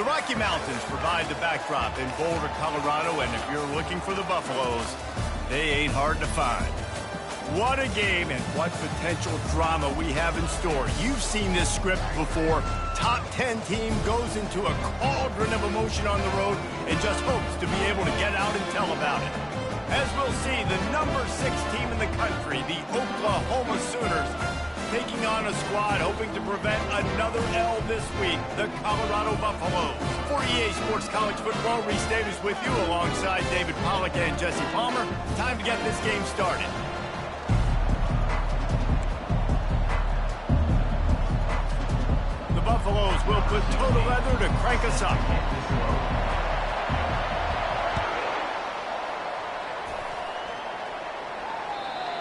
The Rocky Mountains provide the backdrop in Boulder, Colorado, and if you're looking for the Buffaloes, they ain't hard to find. What a game and what potential drama we have in store. You've seen this script before. Top 10 team goes into a cauldron of emotion on the road and just hopes to be able to get out and tell about it. As we'll see, the number 6 team in the country, the Oklahoma Sooners, taking on a squad hoping to prevent another L this week, the Colorado Buffaloes. For EA Sports College Football, Reese Davis with you alongside David Pollack and Jesse Palmer. Time to get this game started. The Buffaloes will put total leather to crank us up.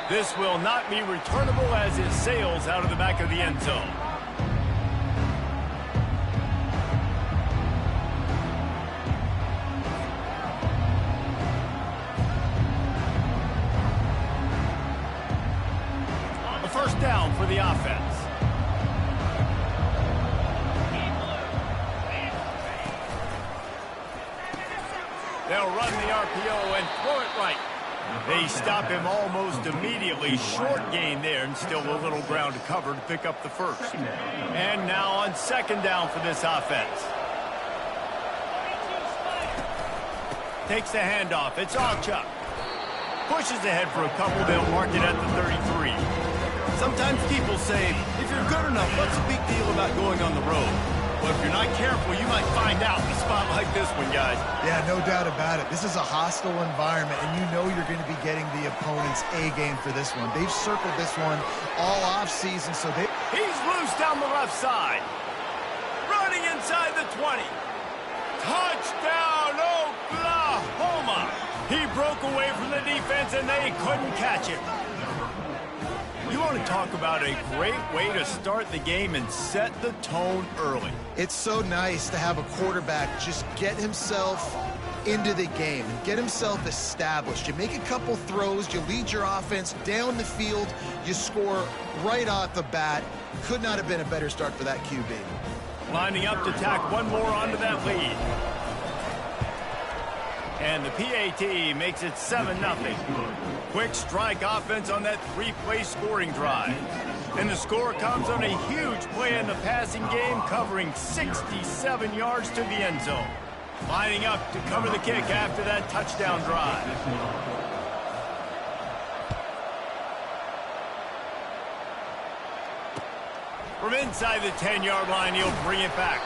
This will not be returnable as it sails out of the back of the end zone. A first down for the offense. They'll run the RPO and throw it right. They stop him almost immediately. Short gain there and still a little ground to cover to pick up the first. And now on second down for this offense. Takes the handoff. It's Ogchuck. Pushes ahead for a couple. They'll mark it at the 33. Sometimes people say, if you're good enough, what's the big deal about going on the road? Well, if you're not careful, you might find out in a spot like this one, guys. Yeah, no doubt about it. This is a hostile environment, and you know you're going to be getting the opponent's A-game for this one. They've circled this one all off-season, so they... He's loose down the left side. Running inside the 20. Touchdown, Oklahoma! He broke away from the defense, and they couldn't catch him. You want to talk about a great way to start the game and set the tone early. It's so nice to have a quarterback just get himself into the game and get himself established. You make a couple throws, you lead your offense down the field, you score right off the bat. Could not have been a better start for that QB. Lining up to tack one more onto that lead. And the PAT makes it 7-0. Quick strike offense on that 3-play scoring drive. And the score comes on a huge play in the passing game, covering 67 yards to the end zone. Lining up to cover the kick after that touchdown drive. From inside the 10-yard line, he'll bring it back.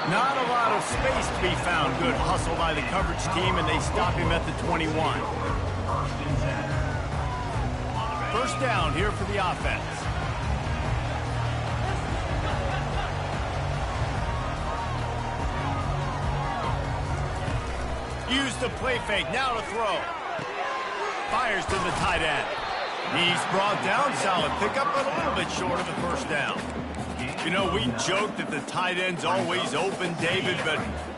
Not a lot of space to be found. Good hustle by the coverage team, and they stop him at the 21. First down here for the offense. Use the play fake, now to throw. Fires to the tight end. He's brought down, solid pickup, but a little bit short of the first down. You know, we joke that the tight end's always open, David, but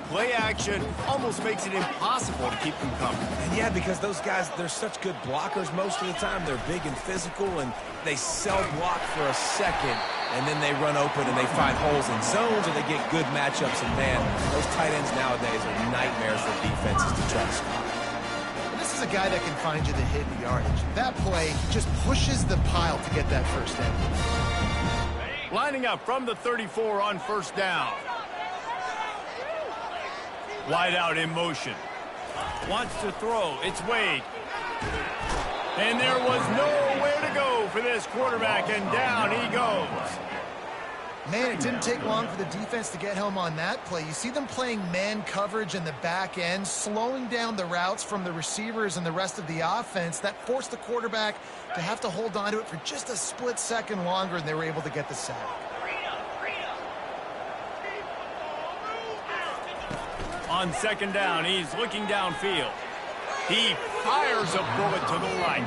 play action almost makes it impossible to keep them coming. And yeah, because those guys, they're such good blockers most of the time. They're big and physical, and they cell block for a second, and then they run open and they find holes in zones, or they get good matchups. And man, those tight ends nowadays are nightmares for defenses to try to stop. This is a guy that can find you the hidden yardage. That play, he just pushes the pile to get that first down. Lining up from the 34 on first down. Wide out in motion. Wants to throw. It's Wade. And there was nowhere to go for this quarterback, and down he goes. Man, it didn't take long for the defense to get home on that play. You see them playing man coverage in the back end, slowing down the routes from the receivers and the rest of the offense. That forced the quarterback to have to hold on to it for just a split second longer, and they were able to get the sack. On second down, he's looking downfield. He fires a bullet to the right.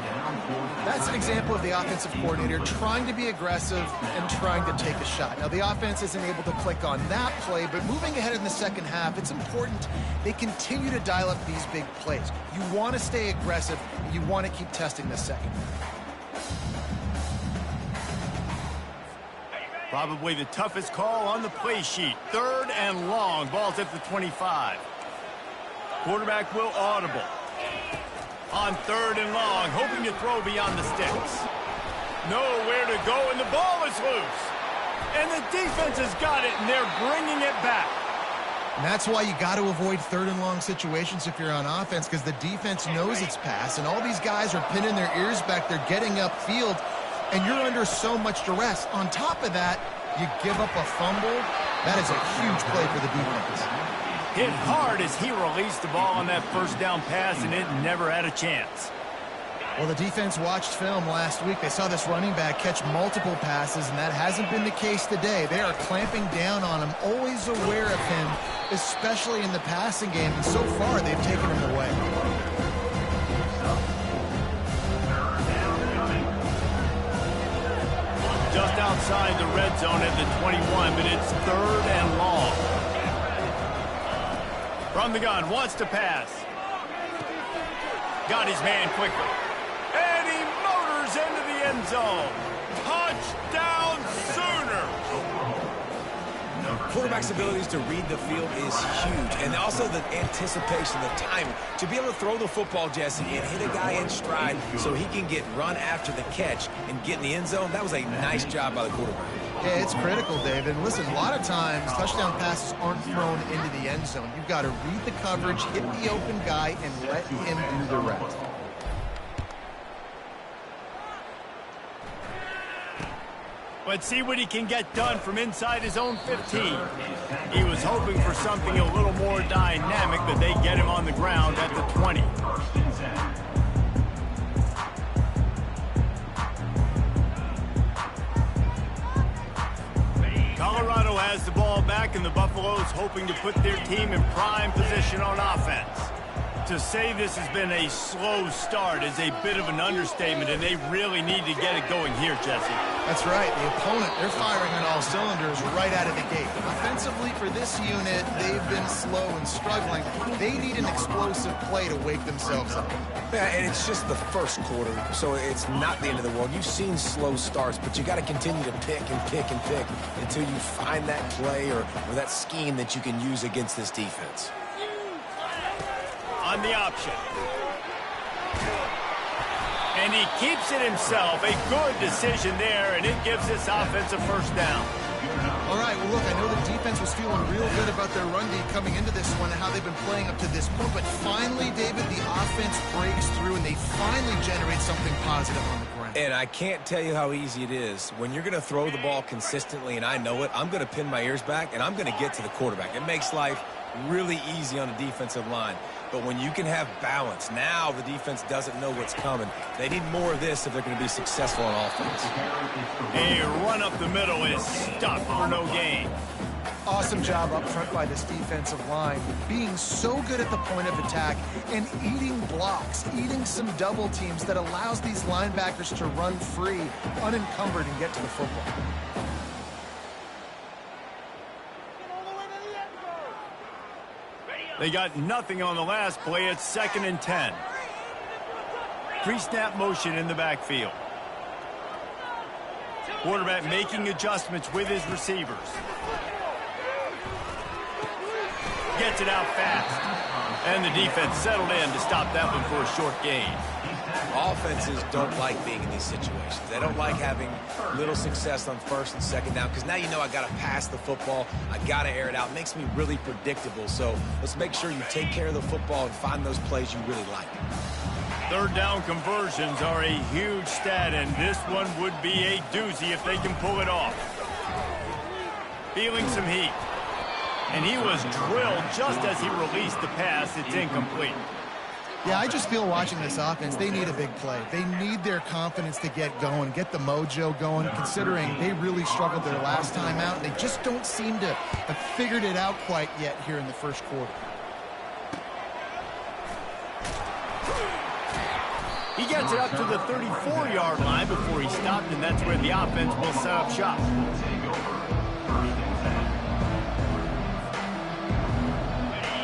That's an example of the offensive coordinator trying to be aggressive and trying to take a shot. Now, the offense isn't able to click on that play, but moving ahead in the second half, it's important they continue to dial up these big plays. You want to stay aggressive, and you want to keep testing the second. Probably the toughest call on the play sheet. 3rd and long. Ball's at the 25. Quarterback will audible. On 3rd and long, hoping to throw beyond the sticks. Nowhere to go, and the ball is loose. And the defense has got it, and they're bringing it back. And that's why you got to avoid 3rd and long situations if you're on offense, because the defense knows it's pass, and all these guys are pinning their ears back. They're getting upfield, and you're under so much duress. On top of that, you give up a fumble. That is a huge play for the defense. Hit hard as he released the ball on that 1st down pass, and it never had a chance. Well, the defense watched film last week. They saw this running back catch multiple passes, and that hasn't been the case today. They are clamping down on him, always aware of him, especially in the passing game, and so far they've taken him away. Just outside the red zone at the 21, but it's 3rd and long. From the gun, wants to pass. Got his man quickly. And he motors into the end zone. Touchdown Sooner! Quarterback's abilities to read the field is huge, and also the anticipation, the timing. To be able to throw the football, Jesse, and hit a guy in stride so he can get run after the catch and get in the end zone, that was a nice job by the quarterback. Yeah, it's critical, David. And listen, a lot of times touchdown passes aren't thrown into the end zone. You've got to read the coverage, hit the open guy, and let him do the rest. Let's see what he can get done from inside his own 15. He was hoping for something a little more dynamic, but they get him on the ground at the 20. Colorado has the ball back, and the Buffaloes hoping to put their team in prime position on offense. To say this has been a slow start is a bit of an understatement, and they really need to get it going here, Jesse. That's right. The opponent, they're firing on all cylinders right out of the gate. Offensively for this unit, they've been slow and struggling. They need an explosive play to wake themselves up. Yeah, and it's just the first quarter, so it's not the end of the world. You've seen slow starts, but you got to continue to pick and pick and pick until you find that play or that scheme that you can use against this defense. On the option. And he keeps it himself. A good decision there, and it gives this offense a 1st down. All right, well, look, I know the defense was feeling real good about their run D coming into this one and how they've been playing up to this point, but finally, David, the offense breaks through, and they finally generate something positive on the ground. And I can't tell you how easy it is. When you're going to throw the ball consistently, and I know it, I'm going to pin my ears back, and I'm going to get to the quarterback. It makes life really easy on the defensive line. But when you can have balance, now the defense doesn't know what's coming. They need more of this if they're going to be successful on offense. A run up the middle is stuck for no gain. Awesome job up front by this defensive line, being so good at the point of attack and eating blocks, eating some double teams that allows these linebackers to run free, unencumbered, and get to the football. They got nothing on the last play. It's 2nd and 10. Pre-snap motion in the backfield. Quarterback making adjustments with his receivers. Gets it out fast. And the defense settled in to stop that one for a short gain. Offenses don't like being in these situations. They don't like having little success on 1st and 2nd down because now you know I got to pass the football. I got to air it out. It makes me really predictable. So let's make sure you take care of the football and find those plays you really like. 3rd down conversions are a huge stat, and this one would be a doozy if they can pull it off. Feeling some heat. And he was drilled just as he released the pass. It's incomplete. Yeah, I just feel watching this offense, they need a big play. They need their confidence to get going, get the mojo going, considering they really struggled their last time out. They just don't seem to have figured it out quite yet here in the 1st quarter. He gets it up to the 34-yard line before he stopped, and that's where the offense will set up shop.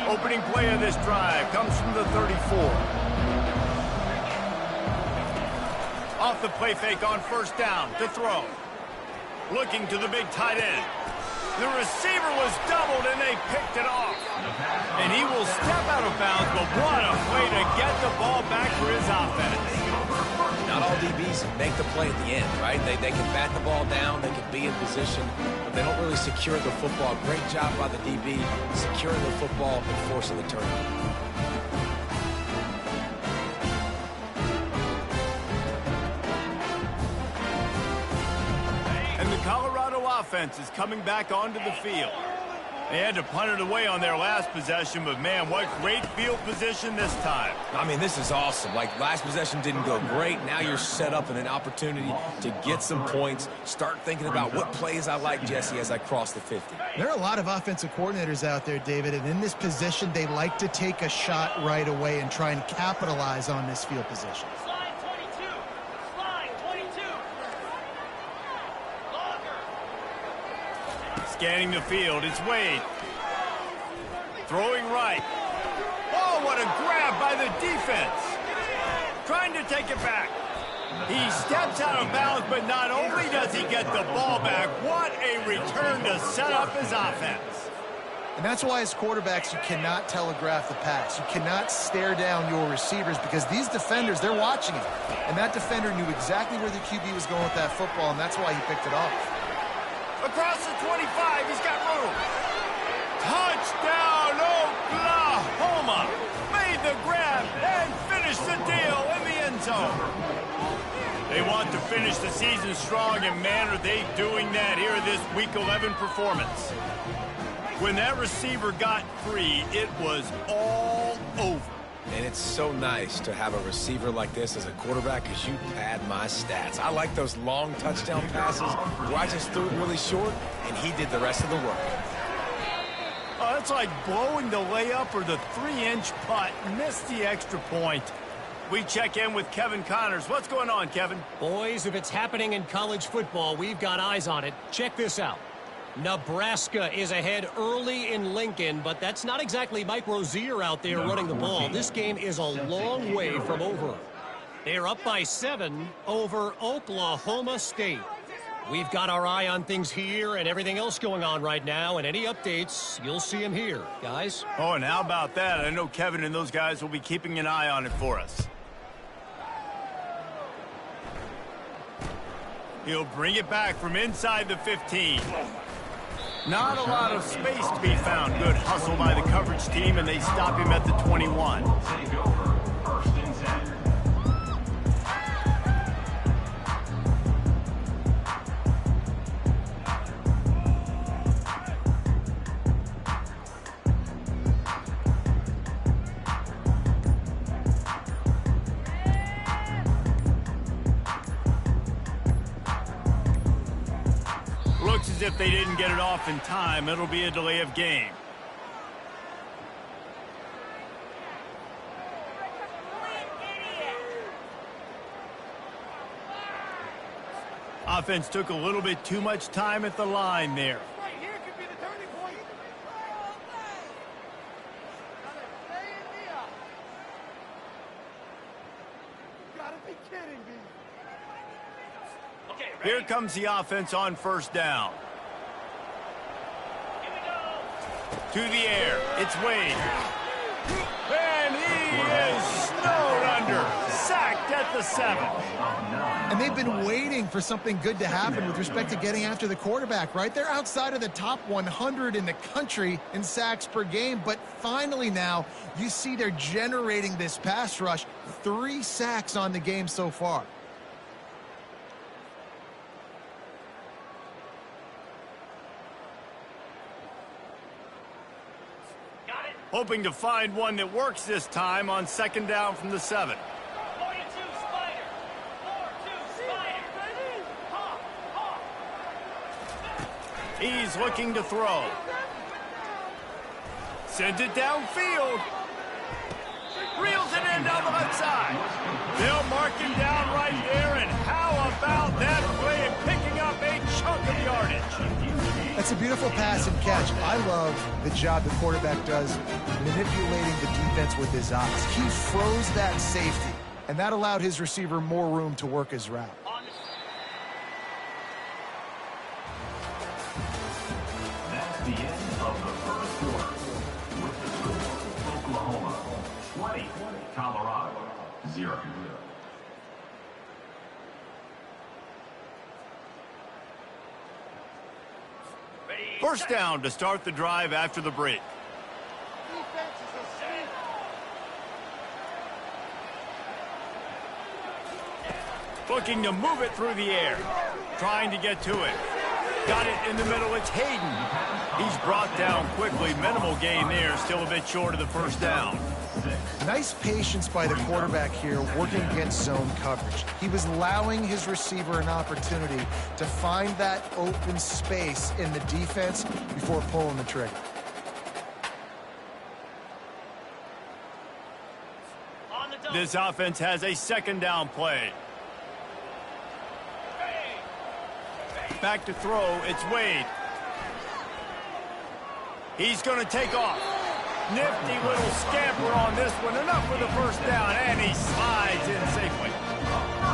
Opening play of this drive comes from the 34. Off the play fake on 1st down to throw. Looking to the big tight end. The receiver was doubled, and they picked it off. And he will step out of bounds, but what a play to get the ball back for his offense. Not all DBs make the play at the end, right? They can bat the ball down, they can be in position, but they don't really secure the football. Great job by the DB securing the football and forcing the turnover. Colorado offense is coming back onto the field. They had to punt it away on their last possession, but man, what great field position this time. I mean, this is awesome. Like, last possession didn't go great. Now you're set up in an opportunity to get some points. Start thinking about what plays I like, Jesse, as I cross the 50. There are a lot of offensive coordinators out there, David, and in this position, they like to take a shot right away and try and capitalize on this field position. Scanning the field, it's Wade. Throwing right. Oh, what a grab by the defense. Trying to take it back. He steps out of bounds, but not only does he get the ball back, what a return to set up his offense. And that's why as quarterbacks, you cannot telegraph the pass. You cannot stare down your receivers because these defenders, they're watching it. And that defender knew exactly where the QB was going with that football, and that's why he picked it off. Across the 25, he's got room. Touchdown, Oklahoma! Made the grab and finished the deal in the end zone. They want to finish the season strong, and man, are they doing that here in this Week 11 performance. When that receiver got free, it was all over. And it's so nice to have a receiver like this as a quarterback because you pad my stats. I like those long touchdown passes where I just threw it really short, and he did the rest of the work. Oh, it's like blowing the layup or the 3-inch putt. Missed the extra point. We check in with Kevin Connors. What's going on, Kevin? Boys, if it's happening in college football, we've got eyes on it. Check this out. Nebraska is ahead early in Lincoln, but that's not exactly Mike Rozier out there running the ball. This game is a long way from over. They're up by 7 over Oklahoma State. We've got our eye on things here and everything else going on right now, and any updates, you'll see them here, guys. Oh, and how about that? I know Kevin and those guys will be keeping an eye on it for us. He'll bring it back from inside the 15. Not a lot of space to be found. Good hustle by the coverage team, and they stop him at the 21. Looks as if they didn't get it off in time. It'll be a delay of game. Offense took a little bit too much time at the line there. Here comes the offense on first down. To the air. It's Wade. And he is snowed under. Sacked at the 7. And they've been waiting for something good to happen with respect to getting after the quarterback, right? They're outside of the top 100 in the country in sacks per game, but finally now you see they're generating this pass rush. 3 sacks on the game so far. Hoping to find one that works this time on second down from the 7. 42 Spider. 4-2 Spider. He's looking to throw. Sends it downfield. Reels it in down the left side. They'll mark him down right there, and how about that play and picking up a chunk of yardage? That's a beautiful pass and catch. I love the job the quarterback does manipulating the defense with his eyes. He froze that safety, and that allowed his receiver more room to work his route. Colorado, 0. First down to start the drive after the break. Looking to move it through the air. Trying to get to it. Got it in the middle. It's Hayden. He's brought down quickly. Minimal gain there. Still a bit short of the first down. Nice patience by the quarterback here working against zone coverage. He was allowing his receiver an opportunity to find that open space in the defense before pulling the trigger. This offense has a second down play. Back to throw, it's Wade. He's going to take off. Nifty little scamper on this one. Enough for the first down, and he slides in safely.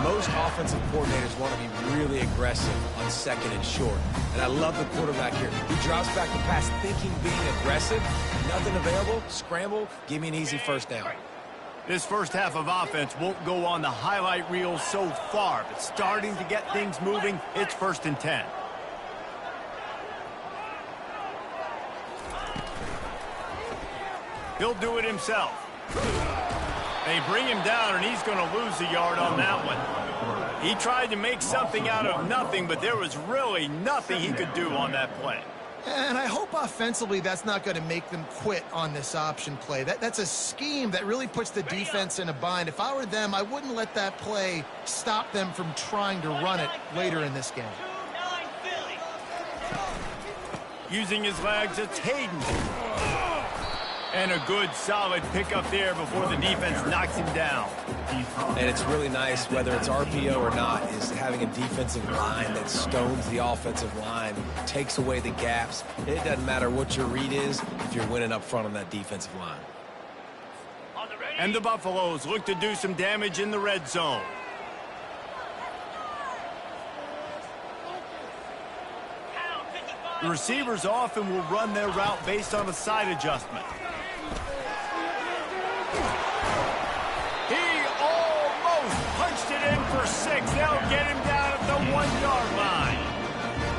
Most offensive coordinators want to be really aggressive on second and short. And I love the quarterback here. He drops back the pass thinking being aggressive. Nothing available, scramble, give me an easy first down. This first half of offense won't go on the highlight reel so far, but starting to get things moving, it's 1st and 10. He'll do it himself. They bring him down, and he's going to lose a yard on that one. He tried to make something out of nothing, but there was really nothing he could do on that play. And I hope offensively that's not going to make them quit on this option play. That's a scheme that really puts the defense in a bind. If I were them, I wouldn't let that play stop them from trying to run it later in this game. Using his legs, it's Hayden. And a good, solid pickup there before the defense knocks him down. And it's really nice, whether it's RPO or not, is having a defensive line that stones the offensive line, takes away the gaps. It doesn't matter what your read is if you're winning up front on that defensive line. And the Buffaloes look to do some damage in the red zone. The receivers often will run their route based on a side adjustment. He almost punched it in for 6. They'll get him down at the 1-yard line.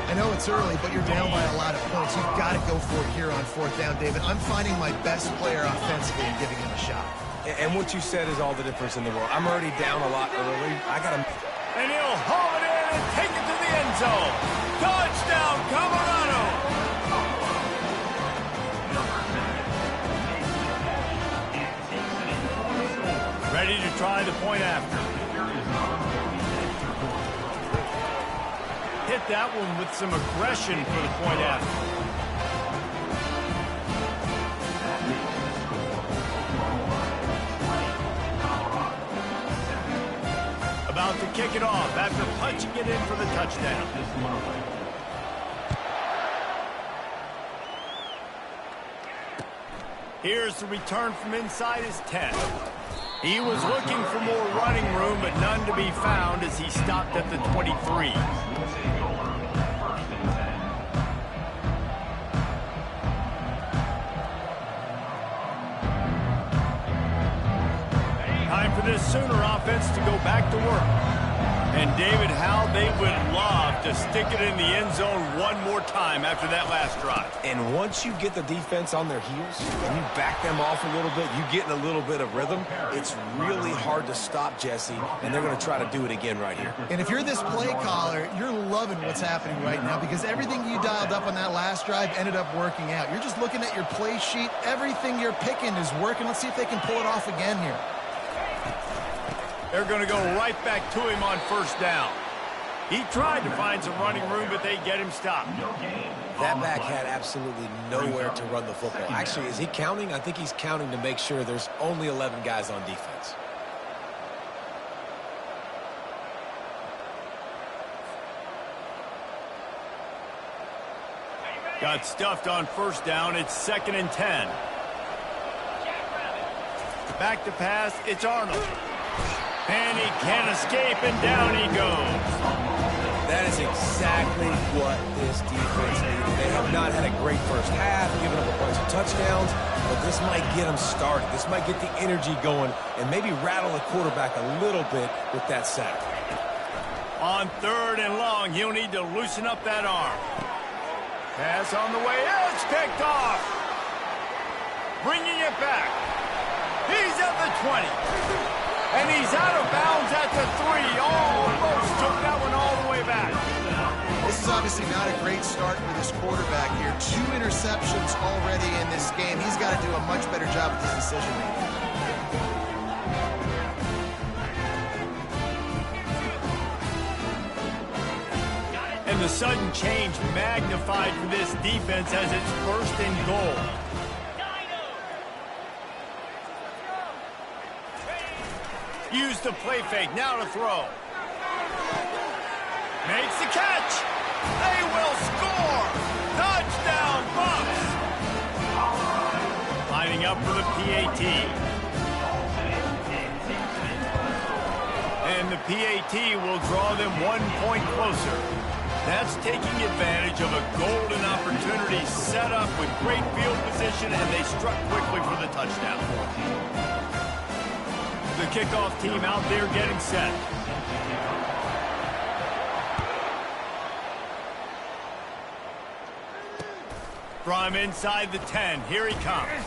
I know it's early, but you're down by a lot of points. You've got to go for it here on 4th down, David. I'm finding my best player offensively and giving him a shot. And what you said is all the difference in the world. I'm already down a lot early. I got to... And he'll haul it in and take it to the end zone. Touchdown, Colorado! Ready to try the point after. Hit that one with some aggression for the point after. About to kick it off after punching it in for the touchdown. Here's the return from inside his 10. He was looking for more running room, but none to be found as he stopped at the 23. Time for this Sooner offense to go back to work. And David, how they would love to stick it in the end zone one more time after that last drive. And once you get the defense on their heels and you back them off a little bit, you get in a little bit of rhythm, it's really hard to stop, Jesse, and they're going to try to do it again right here. And if you're this play caller, you're loving what's happening right now because everything you dialed up on that last drive ended up working out. You're just looking at your play sheet. Everything you're picking is working. Let's see if they can pull it off again here. They're going to go right back to him on 1st down. He tried to find some running room, but they get him stopped. That back had absolutely nowhere to run the football. Actually, is he counting? I think he's counting to make sure there's only 11 guys on defense. Got stuffed on 1st down. It's 2nd and 10. Back to pass. It's Arnold. And he can't escape, and down he goes. That is exactly what this defense needed. They have not had a great first half, giving up a bunch of touchdowns, but this might get them started. This might get the energy going and maybe rattle the quarterback a little bit with that sack. On 3rd and long, he'll need to loosen up that arm. Pass on the way. It's picked off. Bringing it back. He's at the 20. And he's out of bounds at the 3. Almost took that one all the way back. This is obviously not a great start for this quarterback here. 2 interceptions already in this game. He's got to do a much better job with his decision-making. And the sudden change magnified for this defense as it's 1st and goal. Use the play fake, now to throw. Makes the catch. They will score. Touchdown, Bucks. Lining up for the PAT. And the PAT will draw them 1 point closer. That's taking advantage of a golden opportunity set up with great field position, and they struck quickly for the touchdown. The kickoff team out there getting set. From inside the 10, here he comes.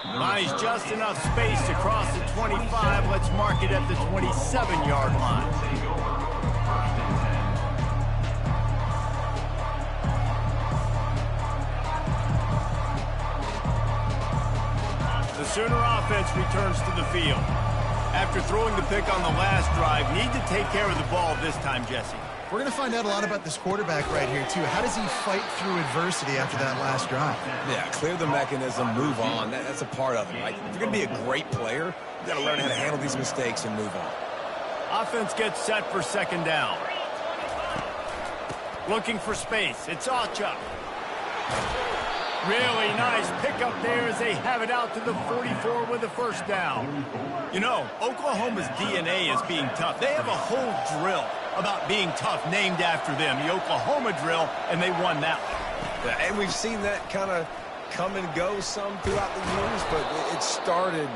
Buys just enough space to cross the 25. Let's mark it at the 27-yard line. The Sooner offense returns to the field. After throwing the pick on the last drive, need to take care of the ball this time, Jesse. We're going to find out a lot about this quarterback right here, too. How does he fight through adversity after that last drive? Yeah, clear the mechanism, move on. That's a part of it, right? If you're going to be a great player, you got to learn how to handle these mistakes and move on. Offense gets set for 2nd down. Looking for space. It's Acha. Really nice pickup there as they have it out to the 44 with a 1st down. You know, Oklahoma's DNA is being tough. They have a whole drill about being tough named after them, the Oklahoma drill, and they won that one. Yeah, and we've seen that kind of come and go some throughout the years, but it started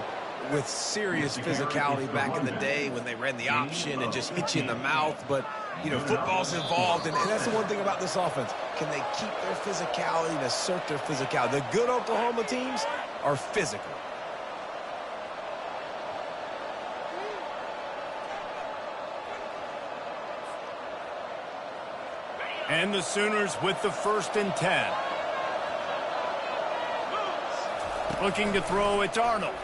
with serious physicality back in the day when they ran the option and just hit you in the mouth. But, you know, football's involved, and that's the one thing about this offense. Can they keep their physicality and assert their physicality? The good Oklahoma teams are physical. And the Sooners with the 1st and 10. Looking to throw, it's Arnold.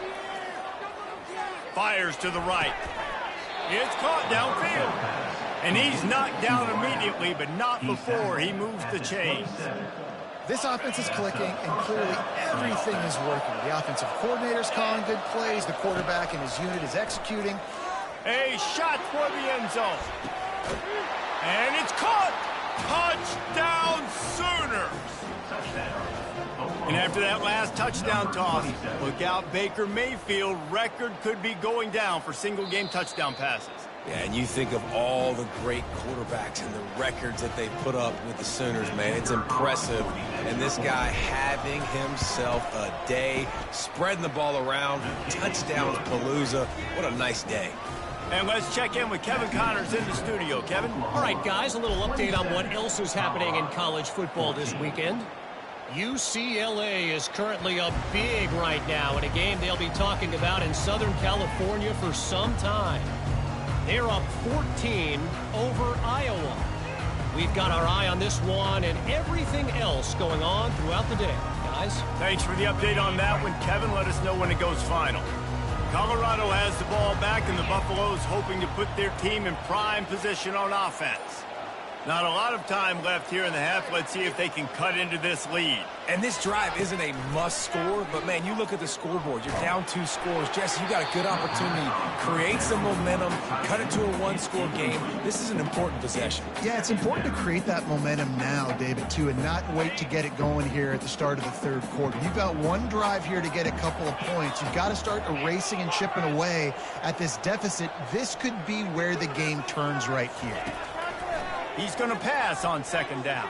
Fires to the right. It's caught downfield. And he's knocked down immediately, but not before he moves the chains. This offense is clicking, and clearly everything is working. The offensive coordinator's calling good plays. The quarterback and his unit is executing. A shot for the end zone. And it's caught. Touchdown, Sooners! And after that last touchdown toss, look out, Baker Mayfield. Record could be going down for single-game touchdown passes. Yeah, and you think of all the great quarterbacks and the records that they put up with the Sooners, man. It's impressive. And this guy having himself a day, spreading the ball around, touchdowns palooza. What a nice day. And let's check in with Kevin Connors in the studio. Kevin? All right, guys, a little update on what else is happening in college football this weekend. UCLA is currently up big right now in a game they'll be talking about in Southern California for some time. They're up 14 over Iowa. We've got our eye on this one and everything else going on throughout the day, guys. Thanks for the update on that one, Kevin. Let us know when it goes final. Colorado has the ball back, and the Buffaloes hoping to put their team in prime position on offense. Not a lot of time left here in the half. Let's see if they can cut into this lead. And this drive isn't a must score, but, man, you look at the scoreboard. You're down 2 scores. Jesse, you got a good opportunity. Create some momentum. Cut it to a 1-score game. This is an important possession. Yeah, it's important to create that momentum now, David, too, and not wait to get it going here at the start of the third quarter. You've got one drive here to get a couple of points. You've got to start erasing and chipping away at this deficit. This could be where the game turns right here. He's going to pass on second down.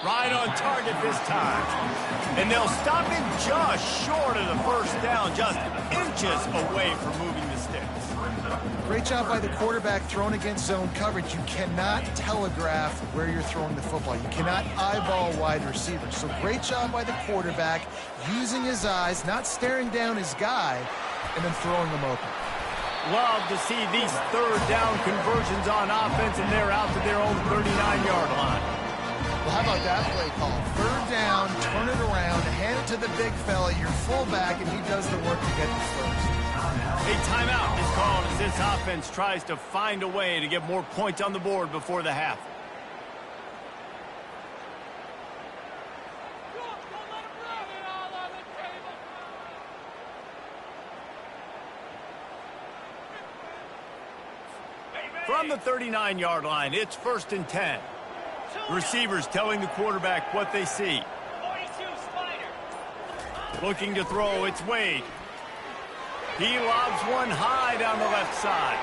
Right on target this time. And they'll stop him just short of the first down, just inches away from moving the sticks. Great job by the quarterback throwing against zone coverage. You cannot telegraph where you're throwing the football. You cannot eyeball wide receivers. So great job by the quarterback using his eyes, not staring down his guy, and then throwing them open. Love to see these third down conversions on offense, and they're out to their own 39-yard line. Well, how about that play call? Third down, turn it around, hand it to the big fella, your fullback, and he does the work to get the first. A timeout is called as this offense tries to find a way to get more points on the board before the half. From the 39-yard line, it's 1st and 10. Receivers telling the quarterback what they see. 42 Spider. Looking to throw, it's Wade. He lobs one high down the left side.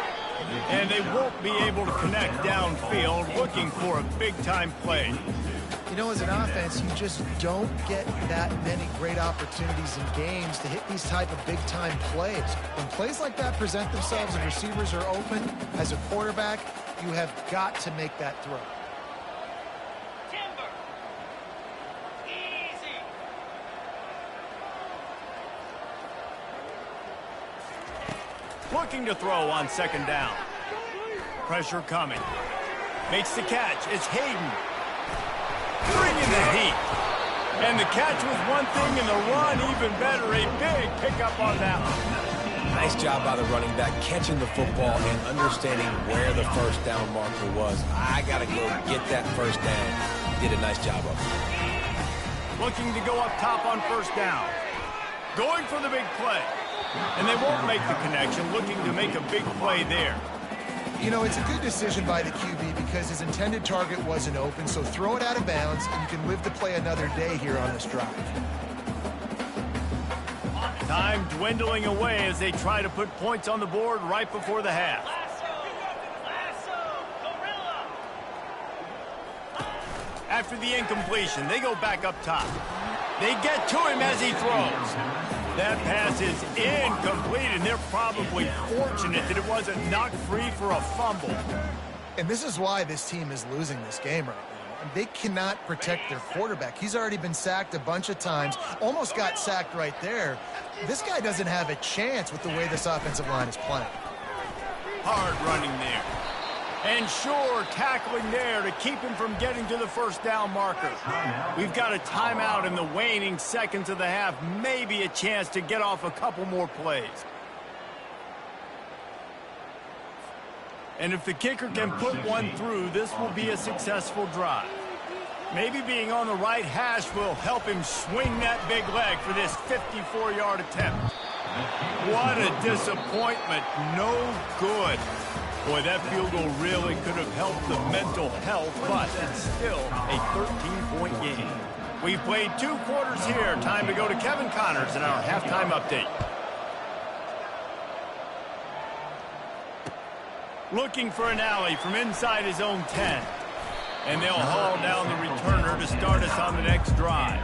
And they won't be able to connect downfield, looking for a big-time play. You know, as an offense, you just don't get that many great opportunities in games to hit these type of big-time plays. When plays like that present themselves and receivers are open, as a quarterback, you have got to make that throw. Timber. Easy. Looking to throw on second down. Pressure coming. Makes the catch. It's Hayden. Bringing the heat. And the catch was one thing, and the run even better. A big pickup on that one. Nice job by the running back catching the football and understanding where the first down marker was. I got to go get that first down. He did a nice job of it. Looking to go up top on first down. Going for the big play. And they won't make the connection, looking to make a big play there. You know, it's a good decision by the QB because his intended target wasn't open, so throw it out of bounds, and you can live to play another day here on this drive. Time dwindling away as they try to put points on the board right before the half. After the incompletion, they go back up top. They get to him as he throws. That pass is incomplete, and they're probably fortunate that it wasn't knocked free for a fumble. And this is why this team is losing this game right now. And they cannot protect their quarterback. He's already been sacked a bunch of times, almost got sacked right there. This guy doesn't have a chance with the way this offensive line is playing. Hard running there. And sure, tackling there to keep him from getting to the first down marker. We've got a timeout in the waning seconds of the half. Maybe a chance to get off a couple more plays. And if the kicker can put one through, this will be a successful drive. Maybe being on the right hash will help him swing that big leg for this 54-yard attempt. What a disappointment. No good. Boy, that field goal really could have helped the mental health, but it's still a 13-point game. We've played 2 quarters here. Time to go to Kevin Connors in our halftime update. Looking for an alley from inside his own 10. And they'll haul down the returner to start us on the next drive.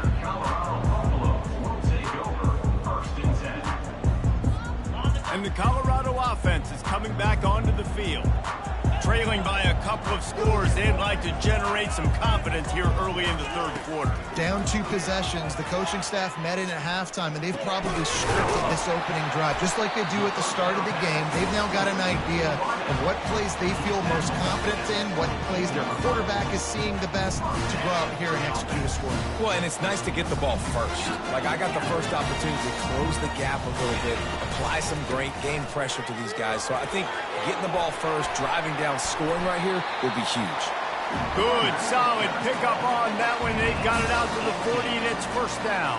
And the Colorado offense is coming back onto the field. Trailing by a couple of scores, they'd like to generate some confidence here early in the third quarter. Down 2 possessions, the coaching staff met in at halftime, and they've probably scripted this opening drive. Just like they do at the start of the game, they've now got an idea of what plays they feel most confident in, what plays their quarterback is seeing the best to go out here and execute a score. Well, and it's nice to get the ball first. Like, I got the first opportunity to close the gap a little bit, apply some great game pressure to these guys. So I think getting the ball first, driving down touchdown scoring right here would be huge. Good, solid pickup on that one. They've got it out to the 40, and it's first down.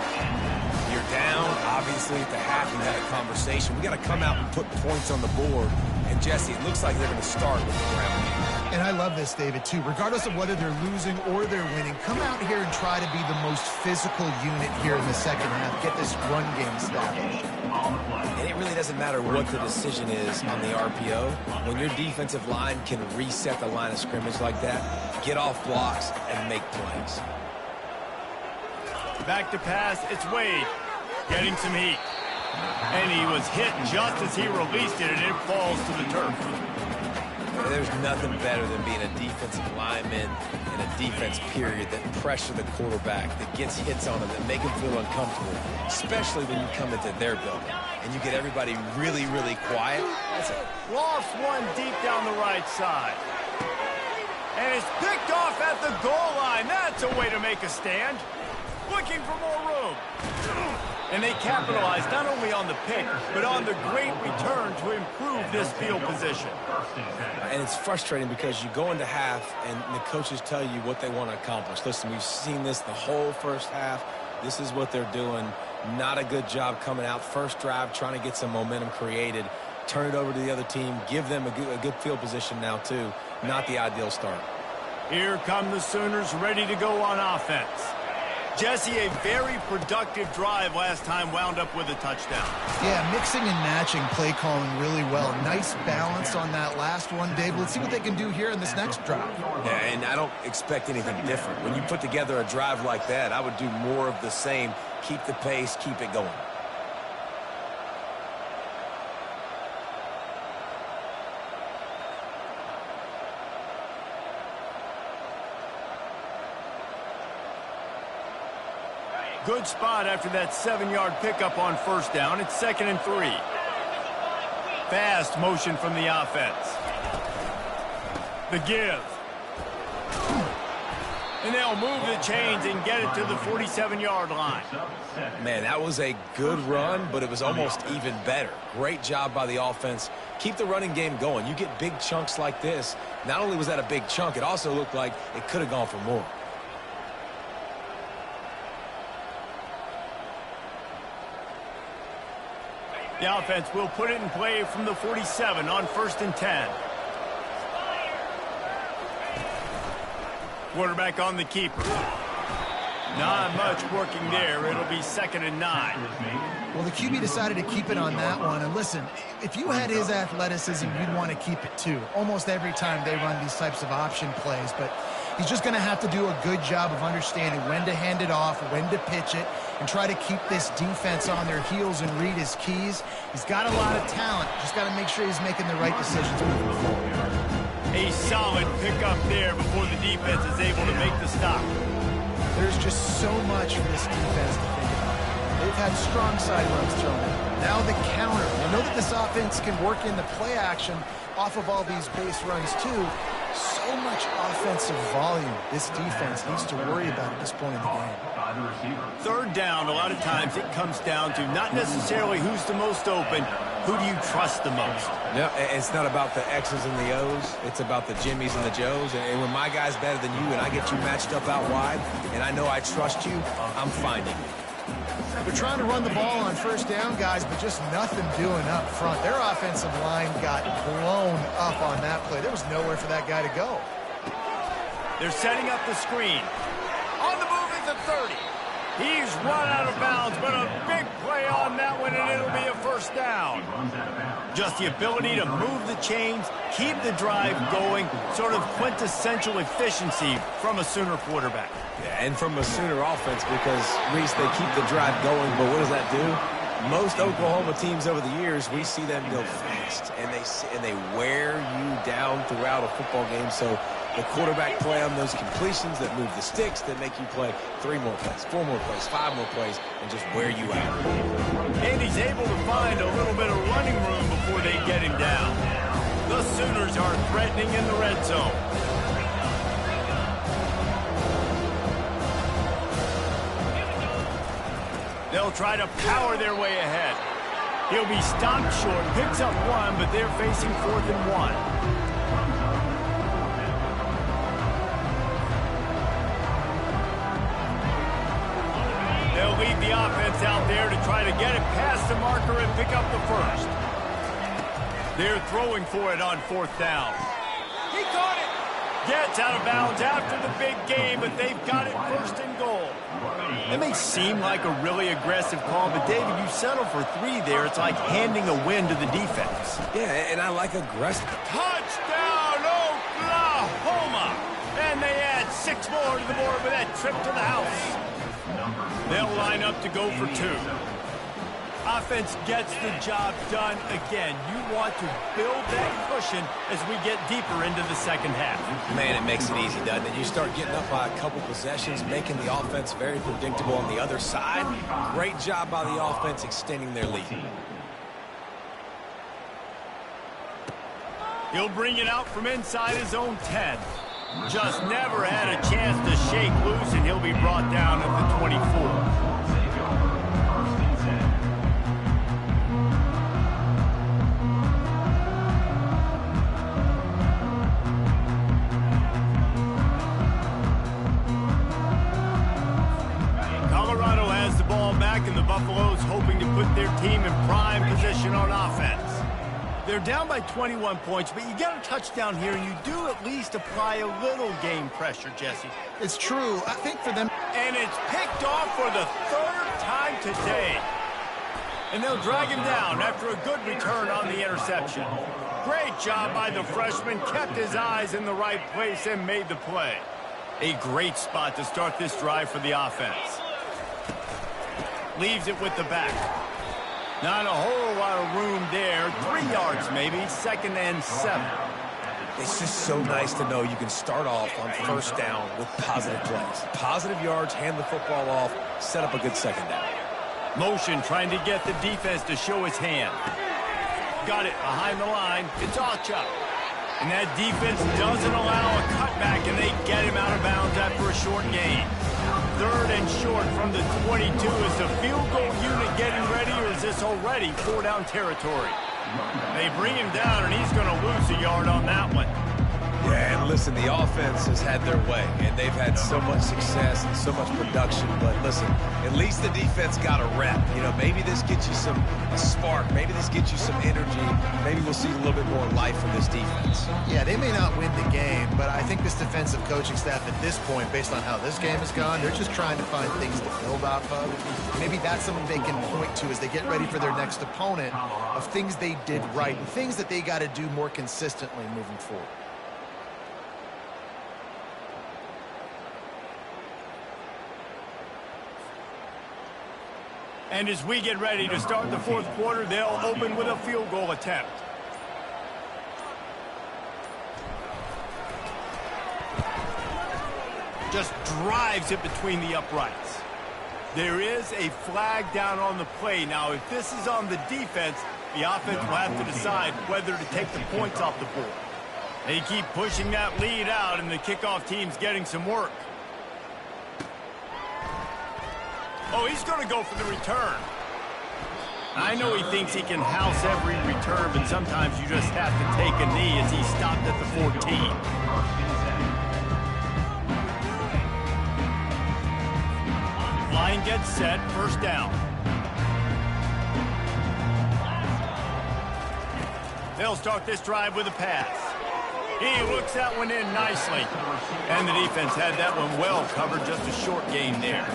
You're down, obviously, at the half. We've had a conversation. We got to come out and put points on the board. And, Jesse, it looks like they're going to start with the ground game. And I love this, David, too. Regardless of whether they're losing or they're winning, come out here and try to be the most physical unit here in the second half. Get this run game established. And it really doesn't matter what the decision is on the RPO. When your defensive line can reset the line of scrimmage like that, get off blocks and make plays. Back to pass, it's Wade. Getting some heat. And he was hit just as he released it, and it falls to the turf. There's nothing better than being a defensive lineman in a defense period that pressure the quarterback, that gets hits on him, that make him feel uncomfortable, especially when you come into their building and you get everybody really, really quiet. That's it. Lost one deep down the right side. And it's picked off at the goal line. That's a way to make a stand. Looking for more room. And they capitalize not only on the pick, but on the great return to improve this field position. And it's frustrating because you go into half and the coaches tell you what they want to accomplish. Listen, we've seen this the whole first half. This is what they're doing. Not a good job coming out. First drive, trying to get some momentum created. Turn it over to the other team. Give them a good field position now, too. Not the ideal start. Here come the Sooners ready to go on offense. Jesse, a very productive drive last time, wound up with a touchdown. Yeah, mixing and matching play calling really well. Nice balance on that last one, Dave. Let's see what they can do here in this next drive. Yeah, and I don't expect anything different. When you put together a drive like that, I would do more of the same. Keep the pace, keep it going. Good spot after that 7-yard pickup on first down. It's 2nd and 3. Fast motion from the offense. The give. And they'll move the chains and get it to the 47-yard line. Man, that was a good run, but it was almost even better. Great job by the offense. Keep the running game going. You get big chunks like this. Not only was that a big chunk, it also looked like it could have gone for more. The offense will put it in play from the 47 on 1st and 10. Quarterback on the keeper. Not much working there. It'll be 2nd and 9. Well, the QB decided to keep it on that one. And listen, if you had his athleticism, you'd want to keep it too. Almost every time they run these types of option plays. But he's just going to have to do a good job of understanding when to hand it off, when to pitch it, and try to keep this defense on their heels and read his keys. He's got a lot of talent. Just got to make sure he's making the right decisions moving forward. A solid pickup there before the defense is able to make the stop. There's just so much for this defense to think about. They've had strong side runs thrown in. Now the counter. We know that this offense can work in the play action off of all these base runs too. So much offensive volume this defense needs to worry about at this point in the game. 3rd down, a lot of times it comes down to not necessarily who's the most open, who do you trust the most? No, it's not about the X's and the O's. It's about the Jimmies and the Joes. And when my guy's better than you and I get you matched up out wide and I know I trust you, I'm finding you. They're trying to run the ball on 1st down, guys, but just nothing doing up front. Their offensive line got blown up on that play. There was nowhere for that guy to go. They're setting up the screen. On the move is a 30. He's run out of bounds, but a big play on that one, and it'll be a 1st down. Just the ability to move the chains, keep the drive going, sort of quintessential efficiency from a Sooner quarterback. Yeah, and from a Sooner offense because, Reese, they keep the drive going, but what does that do? Most Oklahoma teams over the years, we see them go fast, and they wear you down throughout a football game. So the quarterback play on those completions that move the sticks, that make you play 3 more plays, 4 more plays, 5 more plays, and just wear you out. And he's able to find a little bit of running room before they get him down. The Sooners are threatening in the red zone. They'll try to power their way ahead. He'll be stopped short, picks up 1, but they're facing 4th and 1. gets out there to try to get it past the marker and pick up the first. They're throwing for it on 4th down. He caught it. Gets out of bounds after the big game, but they've got it 1st and goal. It may seem like a really aggressive call, but David, you settle for 3 there. It's like handing a win to the defense. Yeah, and I like aggressive. Touchdown, Oklahoma! And they add 6 more to the board with that trip to the house. They'll line up to go for 2. Offense gets the job done again. You want to build that cushion as we get deeper into the second half. Man, it makes it easy, doesn't it? You start getting up by a couple possessions, making the offense very predictable on the other side. Great job by the offense extending their lead. He'll bring it out from inside his own 10. Just never had a chance to shake loose, and he'll be brought down at the 24. Colorado has the ball back, and the Buffaloes hoping to put their team in prime position on offense. They're down by 21 points, but you get a touchdown here, and you do at least apply a little game pressure, Jesse. It's true. I think for them... And it's picked off for the 3rd time today. And they'll drag him down after a good return on the interception. Great job by the freshman. Kept his eyes in the right place and made the play. A great spot to start this drive for the offense. Leaves it with the back. Not a whole lot of room there. 3 yards maybe. 2nd and 7. It's just so nice to know you can start off on 1st down with positive plays. Positive yards, hand the football off, set up a good 2nd down. Motion trying to get the defense to show his hand. Got it behind the line. It's Ocha. And that defense doesn't allow a cutback, and they get him out of bounds after a short gain. 3rd and short from the 22. Is the field goal unit getting ready, or is this already 4-down territory? They bring him down, and he's going to lose a yard on that one. Yeah, and listen, the offense has had their way, and they've had so much success and so much production. But listen, at least the defense got a rep. You know, maybe this gets you a spark. Maybe this gets you some energy. Maybe we'll see a little bit more life from this defense. Yeah, they may not win the game, but I think this defensive coaching staff at this point, based on how this game has gone, they're just trying to find things to build off of. Maybe that's something they can point to as they get ready for their next opponent, of things they did right and things that they got to do more consistently moving forward. And as we get ready to start the 4th quarter, they'll open with a field goal attempt. Just drives it between the uprights. There is a flag down on the play. Now, if this is on the defense, the offense will have to decide whether to take the points off the board. They keep pushing that lead out, and the kickoff team's getting some work. Oh, he's going to go for the return. I know he thinks he can house every return, but sometimes you just have to take a knee as he stopped at the 14. Line gets set, 1st down. They'll start this drive with a pass. He looks that one in nicely. And the defense had that one well covered, just a short gain there.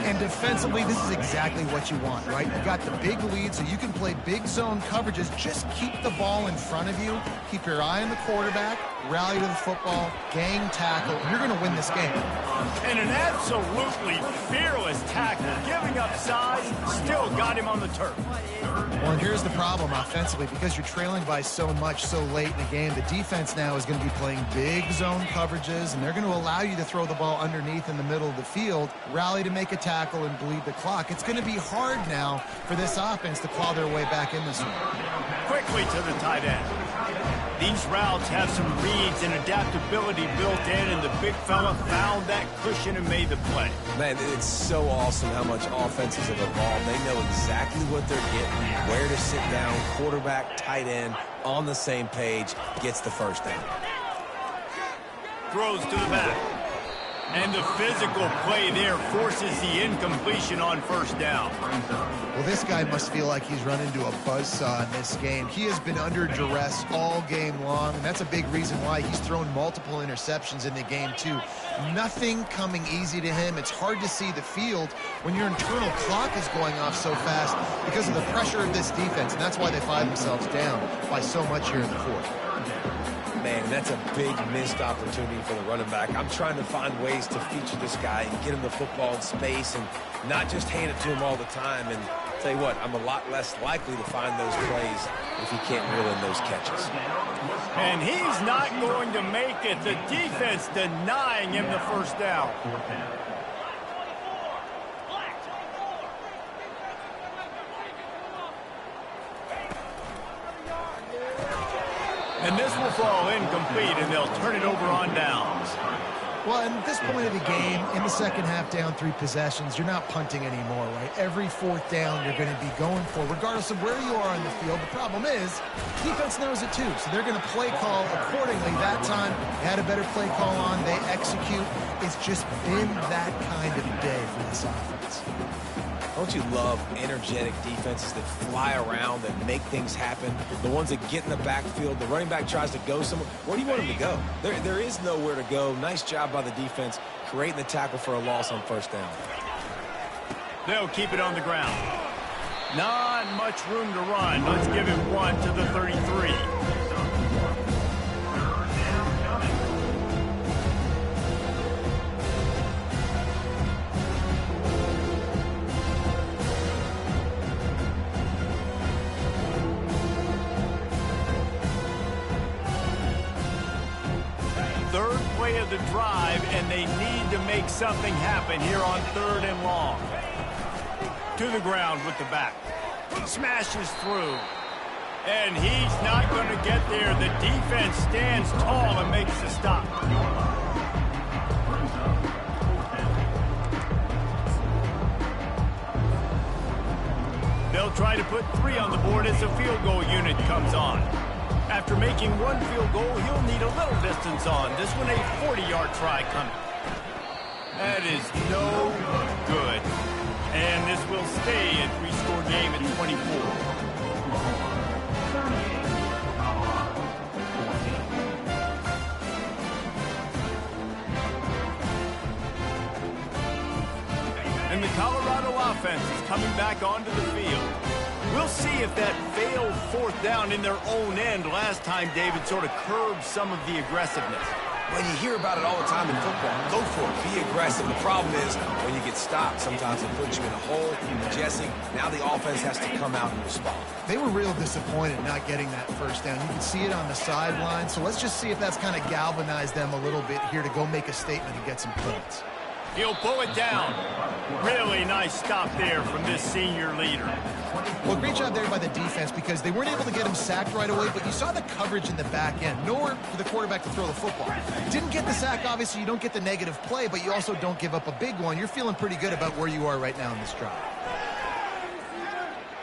And defensively, this is exactly what you want, right? You got the big lead, so you can play big zone coverages. Just keep the ball in front of you. Keep your eye on the quarterback. Rally to the football. Gang tackle. You're going to win this game. And an absolutely fearless tackle. Giving up size, still got him on the turf. Well, and here's the problem offensively. Because you're trailing by so much so late in the game, the defense now is going to be playing big zone coverages, and they're going to allow you to throw the ball underneath in the middle of the field, rally to make a tackle, and bleed the clock. It's going to be hard now for this offense to claw their way back in this one. Quickly to the tight end. These routes have some reads and adaptability built in, and the big fella found that cushion and made the play. Man, it's so awesome how much offenses have evolved. They know exactly what they're getting, where to sit down, quarterback, tight end, on the same page, gets the 1st down. Throws to the back. And the physical play there forces the incompletion on first down. Well, this guy must feel like he's run into a buzzsaw in this game. He has been under duress all game long, and that's a big reason why he's thrown multiple interceptions in the game, too. Nothing coming easy to him. It's hard to see the field when your internal clock is going off so fast because of the pressure of this defense, and that's why they find themselves down by so much here in the fourth. Man, that's a big missed opportunity for the running back. I'm trying to find ways to feature this guy and get him the football in space and not just hand it to him all the time. And tell you what, I'm a lot less likely to find those plays if he can't reel in those catches. And he's not going to make it. The defense denying him the first down. And this will fall incomplete, and they'll turn it over on downs. Well, at this point of the game, in the second half, down 3 possessions, you're not punting anymore, right? Every fourth down you're going to be going for, regardless of where you are on the field. The problem is, defense knows it too, so they're going to play call accordingly. That time, they had a better play call on. They execute. It's just been that kind of day for this offense. Don't you love energetic defenses that fly around, that make things happen? The ones that get in the backfield, the running back tries to go somewhere. Where do you want him to go? There is nowhere to go. Nice job by the defense, creating the tackle for a loss on first down. They'll keep it on the ground. Not much room to run. Let's give it 1 to the 33. Third play of the drive, and they need to make something happen here on 3rd and long. To the ground with the back. Smashes through. And he's not going to get there. The defense stands tall and makes the stop. They'll try to put 3 on the board as the field goal unit comes on. After making 1 field goal, he'll need a little distance on. This one a 40-yard try coming. That is no good. And this will stay a 3-score game at 24. And the Colorado offense is coming back onto the field. We'll see if that failed 4th down in their own end last time, David, sort of curbed some of the aggressiveness. Well, you hear about it all the time in football. Go for it. Be aggressive. The problem is when you get stopped, sometimes it puts you in a hole. Jesse, now the offense has to come out and respond. They were real disappointed not getting that first down. You can see it on the sideline. So let's just see if that's kind of galvanized them a little bit here to go make a statement and get some points. He'll pull it down. Really nice stop there from this senior leader. Well, great job there by the defense because they weren't able to get him sacked right away, but you saw the coverage in the back end. Nowhere for the quarterback to throw the football. Didn't get the sack, obviously. You don't get the negative play, but you also don't give up a big one. You're feeling pretty good about where you are right now in this drive.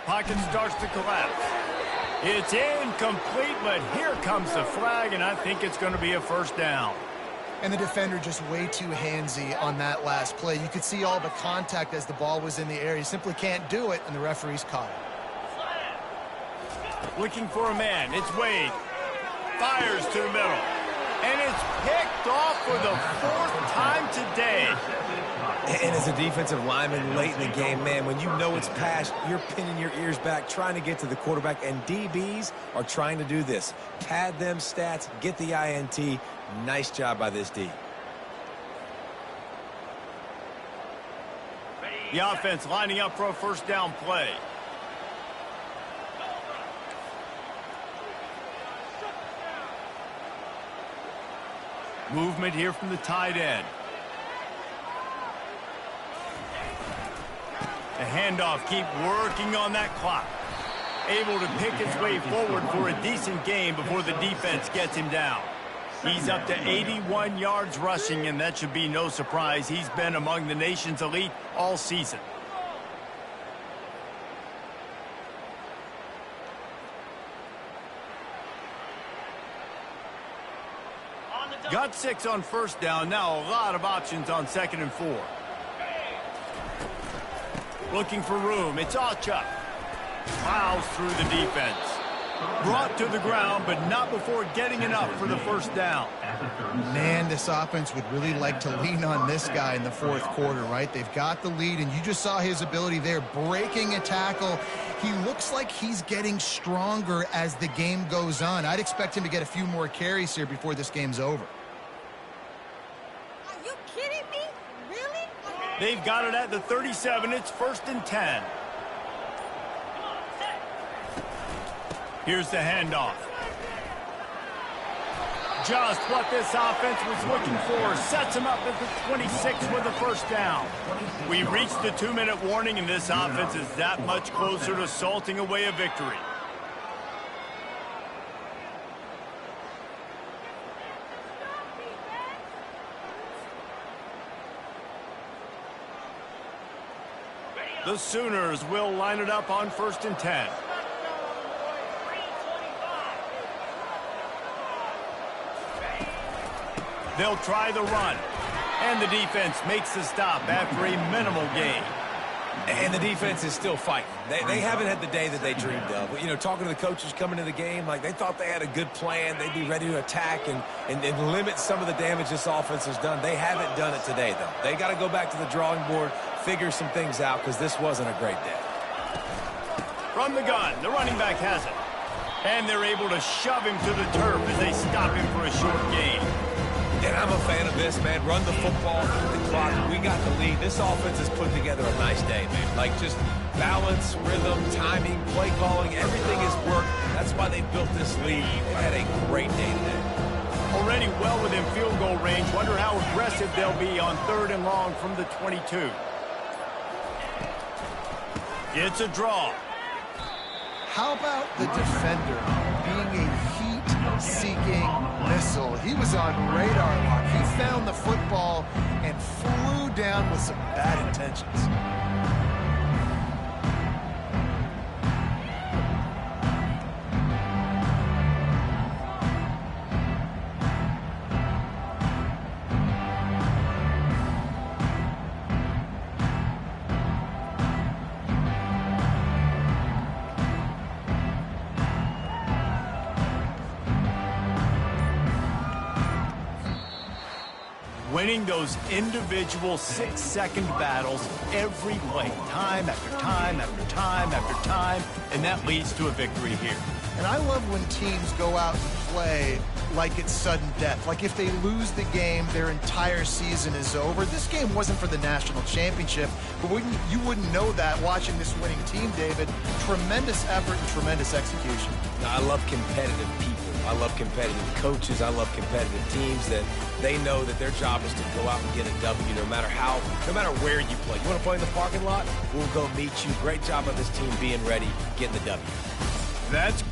Pocket starts to collapse. It's incomplete, but here comes the flag, and I think it's going to be a first down. And the defender just way too handsy on that last play. You could see all the contact as the ball was in the air. He simply can't do it, and the referee's caught it. Looking for a man. It's Wade. Fires to the middle. And it's picked off for the 4th time today. And as a defensive lineman late in the game, man, when you know it's past, you're pinning your ears back, trying to get to the quarterback, and DBs are trying to do this. Pad them stats, get the INT. Nice job by this D. The offense lining up for a first down play. Movement here from the tight end. The handoff, keep working on that clock. Able to pick his way forward for a decent game before the defense gets him down. He's up to 81 yards rushing, and that should be no surprise. He's been among the nation's elite all season. On the Got 6 on first down. Now a lot of options on 2nd and 4. Looking for room. It's Acha. Plows through the defense. Brought to the ground, but not before getting enough for the first down. Man, this offense would really like to lean on this guy in the fourth quarter, right? They've got the lead, and you just saw his ability there, breaking a tackle. He looks like he's getting stronger as the game goes on. I'd expect him to get a few more carries here before this game's over. Are you kidding me? Really? They've got it at the 37. It's 1st and 10. Here's the handoff. Just what this offense was looking for. Sets him up at the 26 with a first down. We reached the 2-minute warning, and this offense is that much closer to salting away a victory. The Sooners will line it up on 1st and 10. They'll try the run. And the defense makes the stop after a minimal gain. And the defense is still fighting. They haven't had the day that they dreamed of. You know, talking to the coaches coming into the game, like they thought they had a good plan. They'd be ready to attack and limit some of the damage this offense has done. They haven't done it today, though. They got to go back to the drawing board, figure some things out, because this wasn't a great day. From the gun, the running back has it. And they're able to shove him to the turf as they stop him for a short gain. And I'm a fan of this, man. Run the football, keep the clock. We got the lead. This offense has put together a nice day, man. Like just balance, rhythm, timing, play calling, everything has worked. That's why they built this lead. They had a great day today. Already well within field goal range. Wonder how aggressive they'll be on 3rd and long from the 22. It's a draw. How about the defender being a heat-seeking missile? He was on radar lock. He found the football and flew down with some bad intentions. Winning those individual 6-second battles every play, time after time after time after time, and that leads to a victory here. And I love when teams go out and play like it's sudden death. Like if they lose the game, their entire season is over. This game wasn't for the national championship, but you wouldn't know that watching this winning team, David. Tremendous effort and tremendous execution. I love competitive people. I love competitive coaches. I love competitive teams that they know that their job is to go out and get a W no matter where you play. You want to play in the parking lot? We'll go meet you. Great job of this team being ready, getting the W. That's